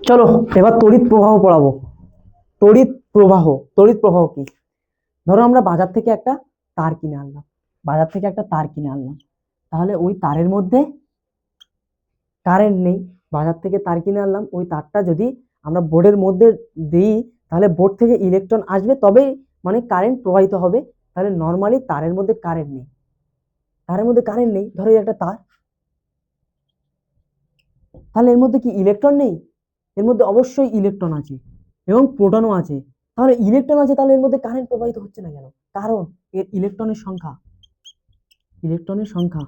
চলো এবার তড়িৎ প্রবাহ পড়াবো। তড়িৎ প্রবাহ, তড়িৎ প্রবাহ কি? ধরো আমরা বাজার থেকে একটা তার কিনে আনলাম, বাজার থেকে একটা তার কিনে আনলাম, তাহলে ওই তারের মধ্যে কারেন্ট নেই। বাজার থেকে তার কিনে আনলাম, ওই তারটা যদি আমরা বোর্ডের মধ্যে দিই তাহলে বোর্ড থেকে ইলেকট্রন আসবে, তবেই মানে কারেন্ট প্রবাহিত হবে। তাহলে নর্মালি তারের মধ্যে কারেন্ট নেই, তারের মধ্যে কারেন্ট নেই। ধরো এই একটা তার, তাহলে এর মধ্যে কি ইলেকট্রন নেই? এর মধ্যে অবশ্যই ইলেকট্রন আছে এবং প্রোটনও আছে। তাহলে ইলেকট্রন আছে, তাহলে এর মধ্যে কারেন্ট প্রবাহিত হচ্ছে না কেন? কারণ এর ইলেকট্রনের সংখ্যা, ইলেকট্রনের সংখ্যা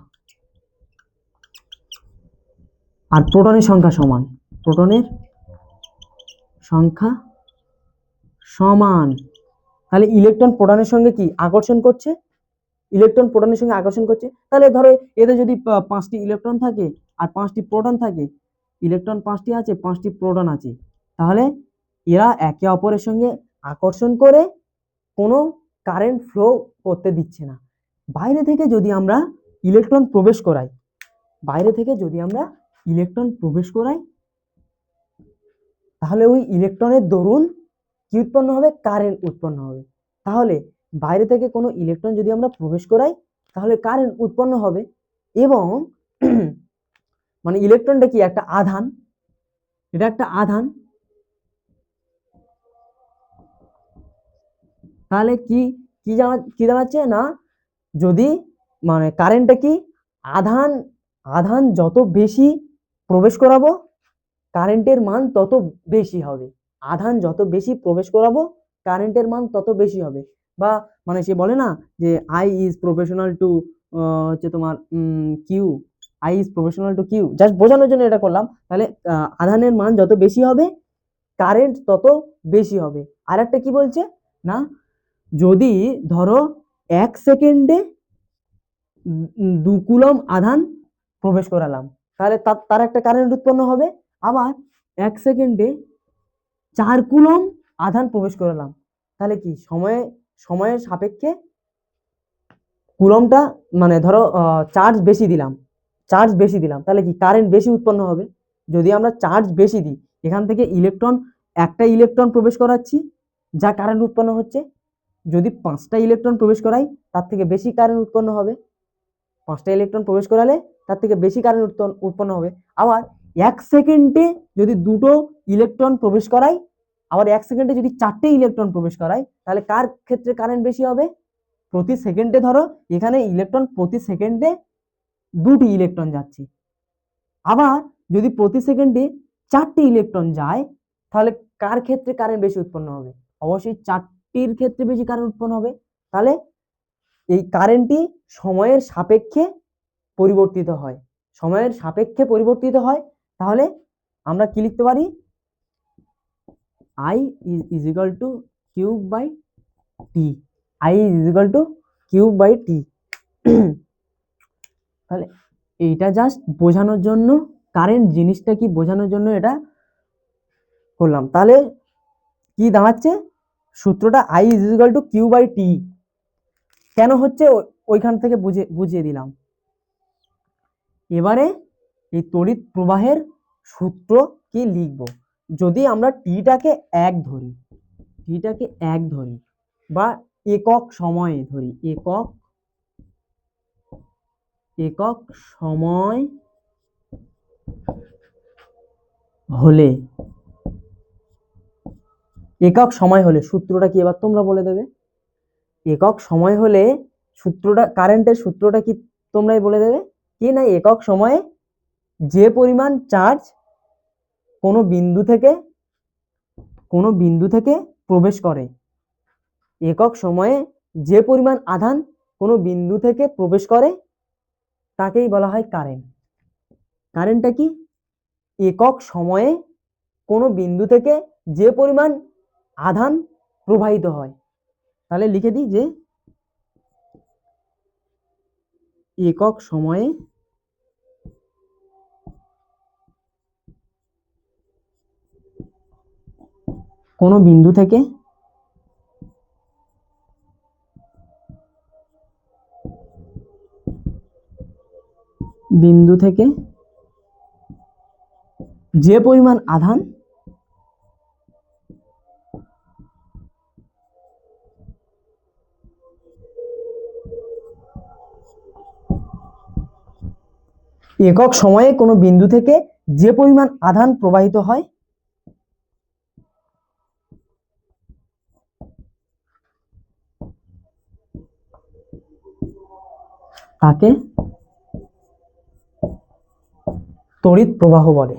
আর প্রোটনের সংখ্যা সমান, প্রোটনের সংখ্যা সমান। তাহলে ইলেকট্রন প্রোটনের সঙ্গে কি আকর্ষণ করছে? ইলেকট্রন প্রোটনের সঙ্গে আকর্ষণ করছে। তাহলে ধরো এতে যদি 5টি ইলেকট্রন থাকে আর 5টি প্রোটন থাকে, ইলেকট্রন 5টি আছে, 5টি প্রোটন আছে, তাহলে এরা একে অপরের সঙ্গে আকর্ষণ করে কোনো কারেন্ট ফ্লো করতে দিচ্ছে না। বাইরে থেকে যদি আমরা ইলেকট্রন প্রবেশ করাই, বাইরে থেকে যদি আমরা ইলেকট্রন প্রবেশ করাই, তাহলে ওই ইলেকট্রনের দরুন কি উৎপন্ন হবে? কারেন্ট উৎপন্ন হবে। তাহলে বাইরে থেকে কোনো ইলেকট্রন যদি আমরা প্রবেশ করাই তাহলে কারেন্ট উৎপন্ন হবে। এবং মানে ইলেকট্রনটা কি একটা আধান, এটা একটা আধান। তাহলে কি কি দাঁড়াচ্ছে না, যদি মানে কারেন্টটা কি আধান, আধান যত বেশি প্রবেশ করাবো কারেন্টের মান তত বেশি হবে। আধান যত বেশি প্রবেশ করাবো কারেন্টের মান তত বেশি হবে। বা মানে সে বলে না যে আই ইজ প্রফেশনাল টু হচ্ছে তোমার Q, I is proportional to Q, just বোঝানোর জন্য এটা করলাম। তাহলে আধানের মান যত বেশি হবে কারেন্ট তত বেশি হবে। আর একটা কি বলছে না, যদি ধরো 1 সেকেন্ডে 2 কুলম আধান প্রবেশ করালাম, তাহলে তার একটা কারেন্ট উৎপন্ন হবে। আবার 1 সেকেন্ডে 4 কুলম আধান প্রবেশ করালাম, তাহলে কি সময়ের সাপেক্ষে কুলমটা মানে ধরো চার্জ বেশি দিলাম, চার্জ বেশি দিলাম, তাহলে কি কারেন্ট বেশি উৎপন্ন হবে। যদি আমরা চার্জ বেশি দিই, এখান থেকে একটা ইলেকট্রন প্রবেশ করাচ্ছি, যা কারেন্ট উৎপন্ন হচ্ছে। যদি 5টা ইলেকট্রন প্রবেশ করাই তার থেকে বেশি কারেন্ট উৎপন্ন হবে। 5টা ইলেকট্রন প্রবেশ করালে তার থেকে বেশি কারেন্ট উৎপন্ন হবে। আবার 1 সেকেন্ডে যদি 2টো ইলেকট্রন প্রবেশ করাই, আবার 1 সেকেন্ডে যদি 4টে ইলেকট্রন প্রবেশ করাই, তাহলে কার ক্ষেত্রে কারেন্ট বেশি হবে? প্রতি সেকেন্ডে ধরো এখানে ইলেকট্রন প্রতি সেকেন্ডে 2টি ইলেকট্রন যাচ্ছে। আবার যদি প্রতি সেকেন্ডে 4টি ইলেকট্রন যায়, তাহলে কার ক্ষেত্রে কারেন্ট বেশি উৎপন্ন হবে? অবশ্যই 4টির ক্ষেত্রে বেশি কারেন্ট উৎপন্ন হবে। তাহলে এই কারেন্টটি সময়ের সাপেক্ষে পরিবর্তিত হয়, সময়ের সাপেক্ষে পরিবর্তিত হয়। তাহলে আমরা কি লিখতে পারি? I is equal to Q by T, I is equal to Q by T। তাহলে এইটা জাস্ট বোঝানোর জন্য, কারেন্ট জিনিসটা কি বোঝানোর জন্য এটা করলাম। তাহলে কি দাঁড়াচ্ছে সূত্রটা? I is equal to Q by T কেন হচ্ছে ওইখান থেকে বুঝিয়ে দিলাম। এবারে এই তড়িৎ প্রবাহের সূত্র কি লিখব? যদি আমরা টিটাকে 1 ধরি, টিটাকে 1 ধরি বা একক সময়ে ধরি, একক সময় হলে, একক সময় হলে সূত্রটা কি এবার তোমরা বলে দেবে? একক সময় হলে সূত্রটা, কারেন্টের সূত্রটা কি তোমরাই বলে দেবে কি না? একক সময়ে যে পরিমাণ চার্জ কোনো বিন্দু থেকে প্রবেশ করে, একক সময়ে যে পরিমাণ আধান কোনো বিন্দু থেকে প্রবেশ করে তাকেই বলা হয় কারেন্ট। কারেন্টটা কি? একক সময়ে কোনো বিন্দু থেকে যে পরিমাণ আধান প্রবাহিত হয়। তাহলে লিখে দিই যে একক সময়ে কোনো বিন্দু থেকে যে পরিমাণ আধান একক সময়ে কোনো বিন্দু থেকে যে পরিমাণ আধান প্রবাহিত হয় তাকে তড়িৎ প্রবাহ বলে।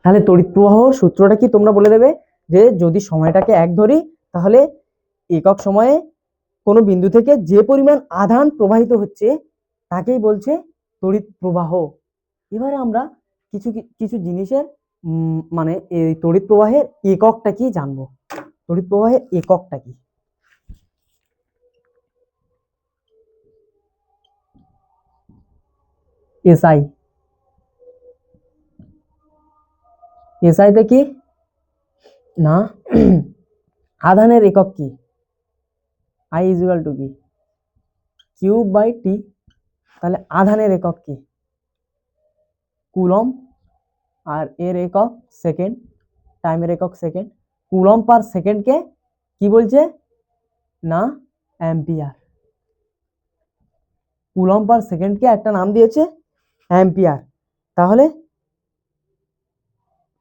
তাহলে তড়িৎ প্রবাহ সূত্রটা কি তোমরা বলে দেবে, যে যদি সময়টাকে এক ধরি তাহলে একক সময়ে কোনো বিন্দু থেকে যে পরিমাণ আধান প্রবাহিত হচ্ছে তাকেই বলছে তড়িৎ প্রবাহ। এবারে আমরা কিছু কিছু জিনিসের মানে এই তড়িৎ প্রবাহের এককটা কি জানবো। তড়িৎ প্রবাহের এককটা কি? এসআই। এসআইতে কি না আধানের একক কি? আই ইকুয়াল টু কি? Q by T. তাহলে আধানের একক কি? কুলম। আর এর একক সেকেন্ড, টাইমের একক সেকেন্ড। কুলম পার সেকেন্ডকে কি বলছে না অ্যাম্পিয়ার। কুলম পার সেকেন্ডকে একটা নাম দিয়েছে অ্যাম্পিয়ার। তাহলে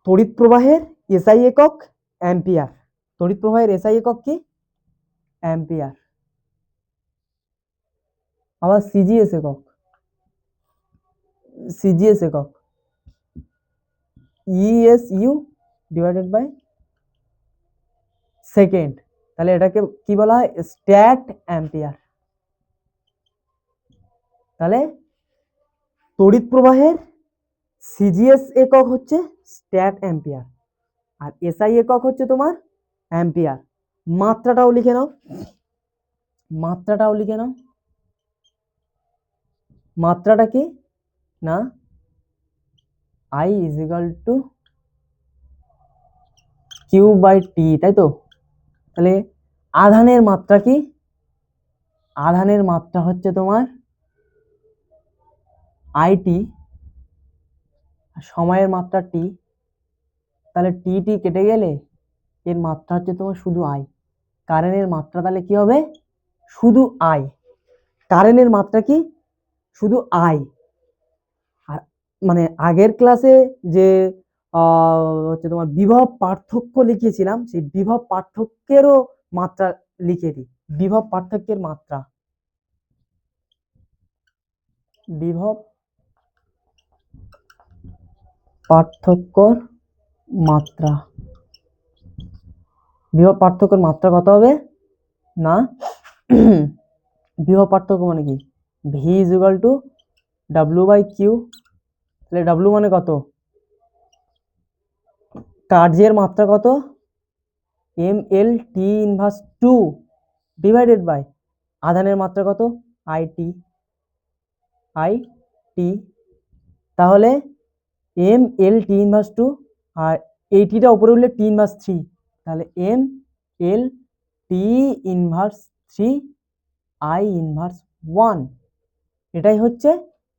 তড়িৎ প্রবাহের এসআই একক অ্যাম্পিয়ার। তড়িৎ প্রবাহের এসআই একক কি? অ্যাম্পিয়ার। আবার সিজিএস একক, সিজিএস একক ইএসইউ ডিভাইডেড বাই সেকেন্ড। তাহলে এটাকে কি বলা হয়? Stat ampere. তাহলে তড়িৎ প্রবাহের সিজিএস একক হচ্ছে স্ট্যাট অ্যাম্পিয়ার, আর এসআই একক হচ্ছে তোমার অ্যাম্পিয়ার। মাত্রাটাও লিখে নাও, মাত্রাটাও লিখে নাও। মাত্রাটা কি না I is equal to Q by T, তাই তো? তাহলে আধানের মাত্রা কি? আধানের মাত্রা হচ্ছে তোমার আইটি, সময়ের মাত্রা টি। তাহলে টি টি কেটে গেলে এর মাত্রা হচ্ছে তোমার শুধু আই। কারেন্টের মাত্রা তাহলে কি হবে? শুধু আই। কারেন্টের মাত্রা কি? শুধু আই। আর মানে আগের ক্লাসে যে হচ্ছে তোমার বিভব পার্থক্য লিখেছিলাম, সেই বিভব পার্থক্যেরও মাত্রা লিখে দিই। বিভব পার্থক্যের মাত্রা, বিভব পার্থক্যর মাত্রা। বিভব পার্থক্যের মাত্রা কত হবে না বিভব পার্থক্য মানে কি? V is equal to W by Q. তাহলে ডাব্লিউ মানে কত? কার্যের মাত্রা কত? M L T inverse 2 divided by আধানের মাত্রা কত? I T, I T. তাহলে এম এল টি ইনভার্স 2 আর এই টিটা উপরে উঠলে টি ইনভার্স 3। তাহলে M L T inverse 3 I inverse 1। এটাই হচ্ছে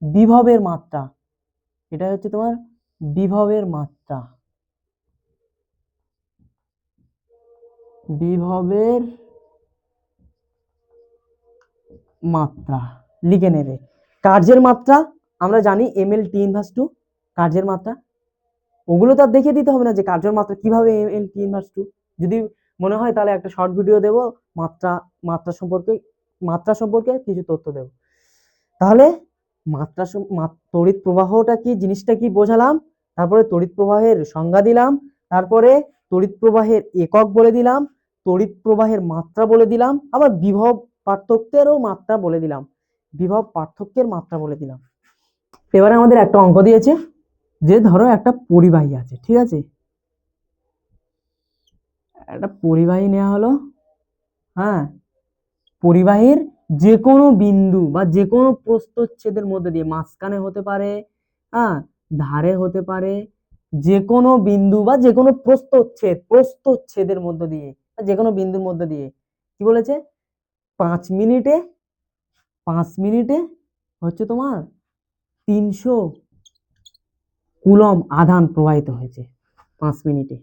বিভবের মাত্রা। এটাই হচ্ছে তোমার বিভবের মাত্রা। বিভবের মাত্রা লিখে নেবে। কার্যের মাত্রা আমরা জানি এম এল টি ইনভার্স 2 কার্যের মাত্রা। ওগুলো তো আর দেখিয়ে দিতে হবে না যে কার্যের মাত্রা কিভাবে এম এল টি ইনভার্স 2। যদি মনে হয় তাহলে একটা শর্ট ভিডিও দেবো মাত্রা, মাত্রা সম্পর্কে কিছু তথ্য দেব। তাহলে মাত্রা তড়িৎ প্রবাহটা কি জিনিসটা কি বোঝালাম, তারপরে তড়িৎ প্রবাহের সংজ্ঞা দিলাম, তারপরে তড়িৎ প্রবাহের একক বলে দিলাম, তড়িৎ প্রবাহের মাত্রা বলে দিলাম, আবার বিভব পার্থক্যেরও মাত্রা বলে দিলাম, বিভব পার্থক্যের মাত্রা বলে দিলাম। এবারে আমাদের একটা অঙ্ক দিয়েছে যে ধরো একটা পরিবাহী আছে, ঠিক আছে? একটা পরিবাহী নেওয়া হলো। হ্যাঁ, পরিবাহীর যে কোনো বিন্দু বা যে কোনো প্রস্থচ্ছেদের মধ্যে দিয়ে, মাঝখানে হতে পারে, হ্যাঁ ধারে হতে পারে, যে কোনো বিন্দু বা যে কোনো প্রস্থচ্ছেদের মধ্যে দিয়ে, যে কোনো বিন্দুর মধ্যে দিয়ে কি বলেছে? 5 মিনিটে হচ্ছে তোমার 300 কুলম আধান প্রবাহিত হয়েছে। 5 মিনিটে,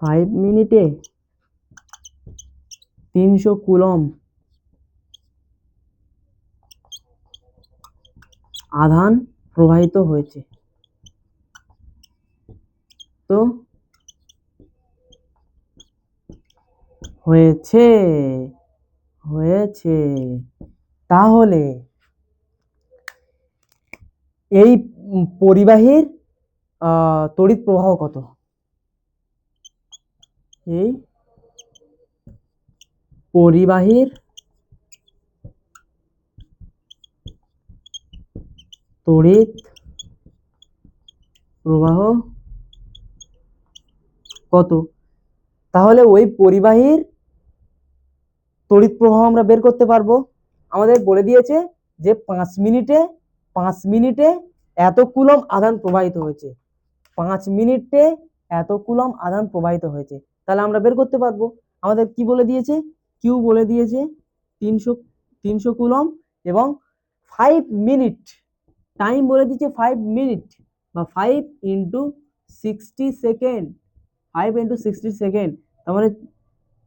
5 মিনিটে 300 কুলম আধান প্রবাহিত হয়েছে। তো হয়েছে হয়েছে তাহলে এই পরিবাহীর তড়িৎ প্রবাহ কত? এই পরিবাহীর তড়িৎ প্রবাহ কত? তাহলে ওই পরিবাহীর তড়িৎ প্রবাহ আমরা বের করতে পারবো। আমাদের বলে দিয়েছে যে 5 মিনিটে এত কুলম আধান প্রবাহিত হয়েছে, 5 মিনিটে এত কুলম আধান প্রবাহিত হয়েছে, তাহলে আমরা বের করতে পারবো। আমাদের কি বলে দিয়েছে? কিউ বলে দিয়েছে 300 কুলম, এবং 5 মিনিট টাইম বলে দিয়েছে 5 মিনিট, বা 5 ইন্টু 60 সেকেন্ড, 5 ইন্টু 60 সেকেন্ড, তার মানে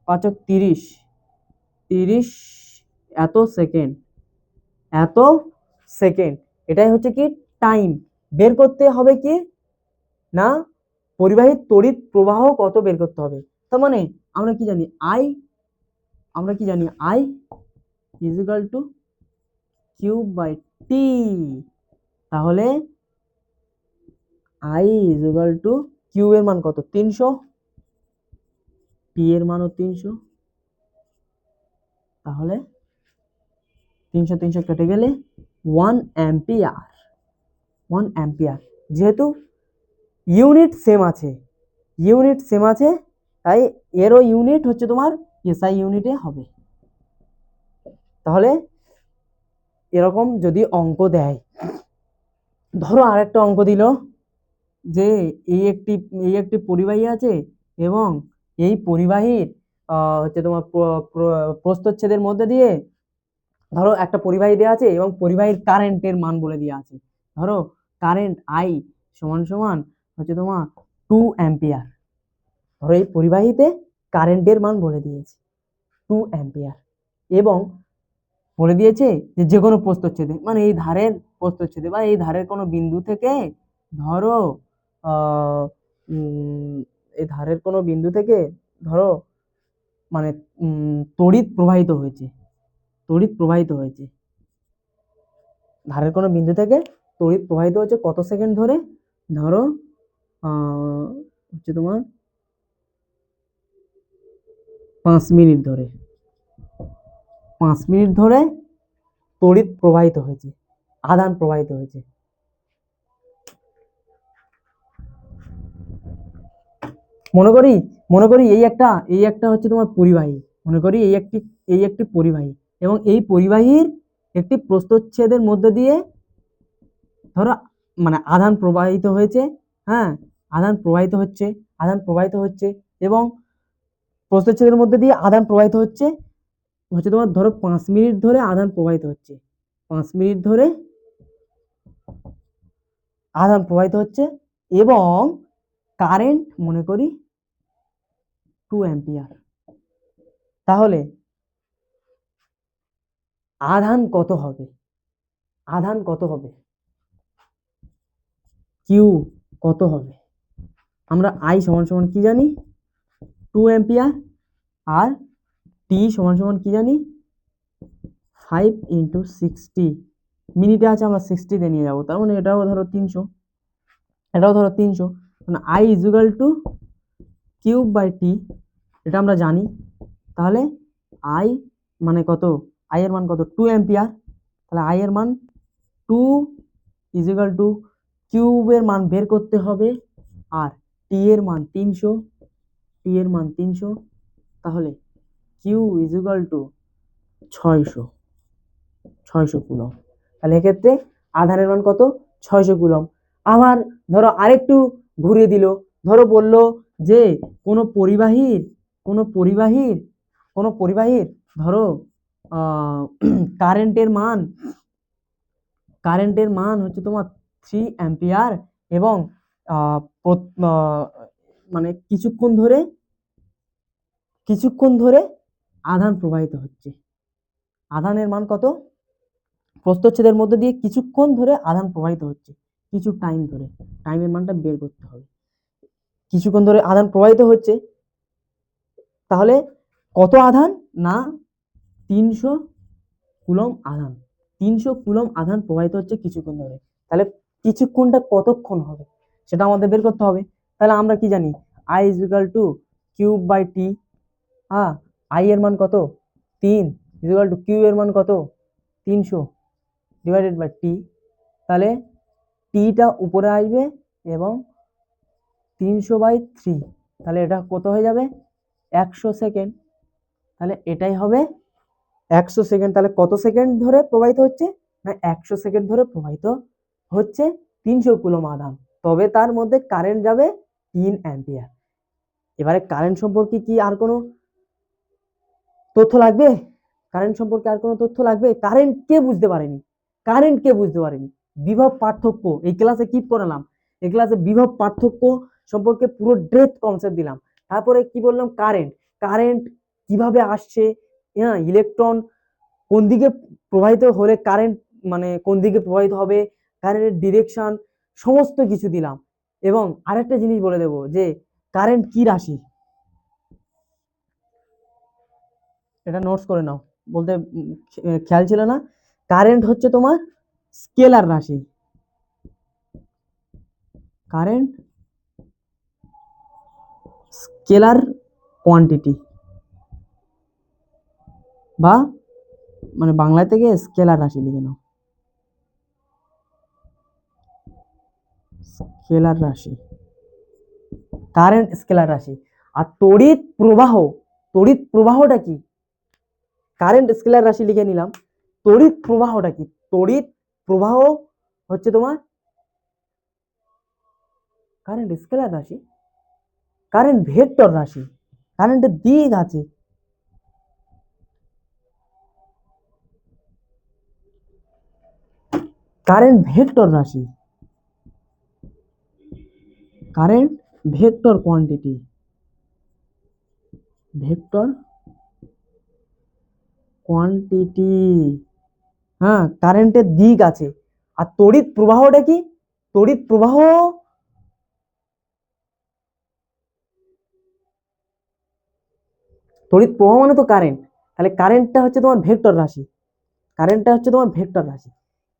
5 30 এত সেকেন্ড, এত সেকেন্ড। এটাই হচ্ছে কি টাইম। বের করতে হবে কি না পরিবাহীর তড়িৎ প্রবাহ কত বের করতে হবে। তার মানে আমরা কি জানি I is equal to Q by T. তাহলে I is equal to Q এর মান কত? 300, টি এর মানও 300। তাহলে 300 কেটে গেলে 1 অ্যাম্পিয়ার। যেহেতু ইউনিট সেম আছে, তাই এরও ইউনিট হচ্ছে তোমার এসআই ইউনিটে হবে। তাহলে এরকম যদি অঙ্ক দেয়, ধরো আরেকটা অঙ্ক দিল যে এই একটি পরিবাহী আছে, এবং এই পরিবাহীর হচ্ছে তোমার প্রস্থচ্ছেদের মধ্যে দিয়ে ধরো একটা পরিবাহী দেওয়া আছে, এবং পরিবাহীর কারেন্টের মান বলে দেওয়া আছে। ধরো কারেন্ট আই সমান সমান হচ্ছে তোমার 2 অ্যাম্পিয়ার। ধরো এই পরিবাহীতে কারেন্টের মান বলে দিয়েছে 2 অ্যাম্পিয়ার, এবং বলে দিয়েছে যে যে কোনো প্রস্থচ্ছেদে, মানে এই ধারের প্রস্থচ্ছেদে বা এই ধারের কোনো বিন্দু থেকে ধরো এই ধারের কোনো বিন্দু থেকে ধরো মানে তড়িৎ প্রবাহিত হয়েছে ধারের কোনো বিন্দু থেকে তড়িৎ প্রবাহিত হচ্ছে কত সেকেন্ড ধরে? ধরো হচ্ছে তোমার 5 মিনিট ধরে, 5 মিনিট ধরে তড়িৎ প্রবাহিত হয়েছে, আধান প্রবাহিত হয়েছে। মনে করি এই একটা হচ্ছে তোমার পরিবাহী, মনে করি এই একটি পরিবাহী, এবং এই পরিবাহীর একটি প্রস্থচ্ছেদের মধ্যে দিয়ে ধরো মানে আধান প্রবাহিত হয়েছে। হ্যাঁ, আধান প্রবাহিত হচ্ছে এবং প্রস্থচ্ছেদের মধ্যে দিয়ে আধান প্রবাহিত হচ্ছে তোমার ধরো 5 মিনিট ধরে আধান প্রবাহিত হচ্ছে, 5 মিনিট ধরে আধান প্রবাহিত হচ্ছে, এবং কারেন্ট মনে করি 2 অ্যাম্পিয়ার। তাহলে আধান কত হবে? কিউ কত হবে? আমরা আই সমান সমান কি জানি? 2 অ্যাম্পিয়ার। আর টি সমান সমান কি জানি? 5 ইন্টু 60, মিনিটে আছে আমরা 60 তে নিয়ে যাবো, তার মানে এটাও ধরো 300, মানে I is equal to cube by T, এটা আমরা জানি। তাহলে আই মানে কত? আই এর মান কত? 2 অ্যাম্পিয়ার। তাহলে আই এর মান 2 ইজ ইকুয়াল টু কিউবের মান বের করতে হবে, আর টি এর মান 300, তাহলে Q is equal to 600 coulomb. তাহলে এক্ষেত্রে আধানের মান কত? 600 কুলম। আবার ধরো আরেকটু ঘুরিয়ে দিল, ধরো বলল যে কোনো পরিবাহীর ধরো কারেন্টের মান হচ্ছে তোমার 3 অ্যাম্পিয়ার, এবং মানে কিছুক্ষণ ধরে আধান প্রবাহিত হচ্ছে। আধানের মান কত? প্রস্থচ্ছেদের মধ্যে দিয়ে কিছুক্ষণ ধরে আধান প্রবাহিত হচ্ছে, কিছু টাইম ধরে। টাইমের মানটা বের করতে হবে। কিছুক্ষণ ধরে আধান প্রবাহিত হচ্ছে, তাহলে কত আধান? না 300 কুলম আধান। 300 কুলম আধান প্রবাহিত হচ্ছে কিছুক্ষণ ধরে। তাহলে কিছুক্ষণটা কতক্ষণ হবে সেটা আমাদের বের করতে হবে। তাহলে আমরা কি জানি? I is equal to cube by T. হ্যাঁ, I এর মান কত? 3 is equal to কিউ এর মান কত? 300 ডিভাইডেড বাই টি। তাহলে টিটা উপরে আসবে এবং 300/3, তাহলে এটা কত হয়ে যাবে? 100 সেকেন্ড। তাহলে এটাই হবে 100 সেকেন্ড। তাহলে কত সেকেন্ড ধরে প্রবাহিত হচ্ছে? না 100 সেকেন্ড ধরে প্রবাহিত হচ্ছে 300 কুলম আধান। তবে তার মধ্যে কারেন্ট যাবে 3 অ্যাম্পিয়ার। এবারে কারেন্ট সম্পর্কে কি আর কোনো তথ্য লাগবে? কারেন্ট সম্পর্কে আর কোনো তথ্য লাগবে? কারেন্ট কে বুঝতে পারেনি? বিভব পার্থক্য এই ক্লাসে কি পড়ালাম? এই ক্লাসে বিভব পার্থক্য সম্পর্কে পুরো ডেপথ কনসেপ্ট দিলাম। তারপরে কি বললাম? কারেন্ট কিভাবে আসছে, হ্যাঁ, ইলেকট্রন কোন দিকে প্রবাহিত হলে কারেন্ট মানে কোন দিকে প্রবাহিত হবে, কারেন্টের ডিরেকশন, সমস্ত কিছু দিলাম। এবং আরেকটা জিনিস বলে দেব যে কারেন্ট কি রাশি, এটা নোটস করে নাও, বলতে খেয়াল ছিল না। কারেন্ট হচ্ছে তোমার স্কেলার রাশি। কারেন্ট স্কেলার কোয়ান্টিটি, বা মানে বাংলা থেকে স্কেলার রাশি লিখে নাও, স্কেলার রাশি, কারেন্ট স্কেলার রাশি। আর তড়িৎ প্রবাহটা কি? কারেন্ট স্কেলার রাশি লিখে নিলাম, তড়িৎ প্রবাহটা কি? তড়িৎ প্রবাহ হচ্ছে তোমার কারেন্ট স্কেলার রাশি, কারেন্ট ভেক্টর রাশি, কারেন্টের দিক আছে। কারেন্ট ভেক্টর রাশি, current vector quantity, vector quantity. হ্যাঁ, কারেন্টের দিক আছে। আর তড়িৎ প্রবাহটা কি? তড়িৎ প্রবাহ মানে তো কারেন্ট। তাহলে কারেন্টটা হচ্ছে তোমার ভেক্টর রাশি,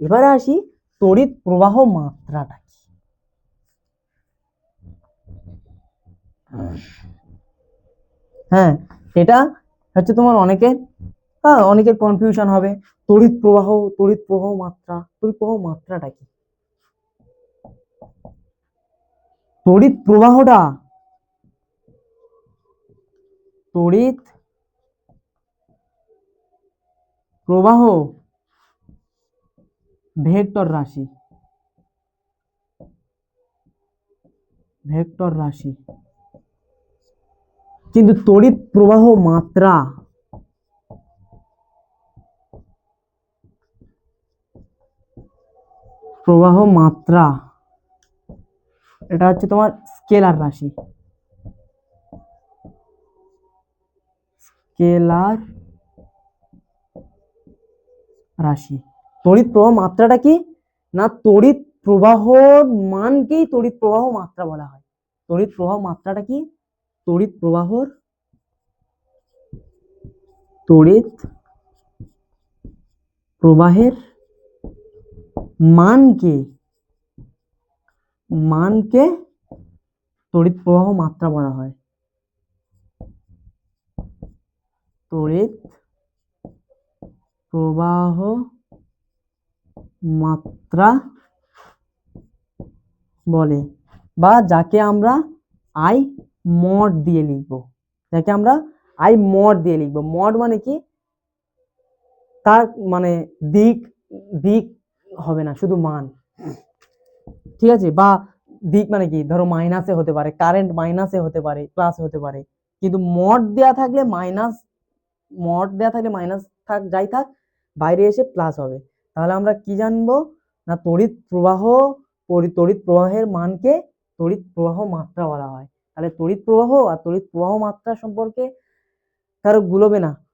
এবারে আসি তড়িৎ প্রবাহ মাত্রাটা কি। হ্যাঁ, এটা হচ্ছে তোমার অনেকের কনফিউশন হবে। তড়িৎ প্রবাহ মাত্রাটা কি? তড়িৎ প্রবাহ ভেক্টর রাশি, কিন্তু তড়িৎ প্রবাহ মাত্রা এটা হচ্ছে তোমার স্কেলার রাশি, তড়িৎ প্রবাহ মাত্রাটা কি? না তড়িৎ প্রবাহর মানকেই তড়িৎ প্রবাহ মাত্রা বলা হয়। তড়িৎ প্রবাহ মাত্রাটা কি? তড়িৎ প্রবাহের মানকে তড়িৎ প্রবাহ মাত্রা বলা হয়। তড়িৎ প্রবাহ মাত্রা বলে, বা যাকে আমরা আই মড দিয়ে লিখবো। মড মানে কি? তার মানে দিক হবে না, শুধু মান। ঠিক আছে? বা দিক মানে কি? ধরো মাইনাসে হতে পারে, কারেন্ট মাইনাসে হতে পারে, প্লাসে হতে পারে, কিন্তু মড দেয়া থাকলে মাইনাস থাক, যাই থাক, বাইরে এসে প্লাস হবে। তাহলে আমরা কি জানবো? না তড়িৎ প্রবাহ তড়িৎ প্রবাহের মানকে তড়িৎ প্রবাহ মাত্রা বলা হয়। তাহলে তড়িৎ প্রবাহ আর তড়িৎ প্রবাহ মাত্রা সম্পর্কে কারো গুলোবে না।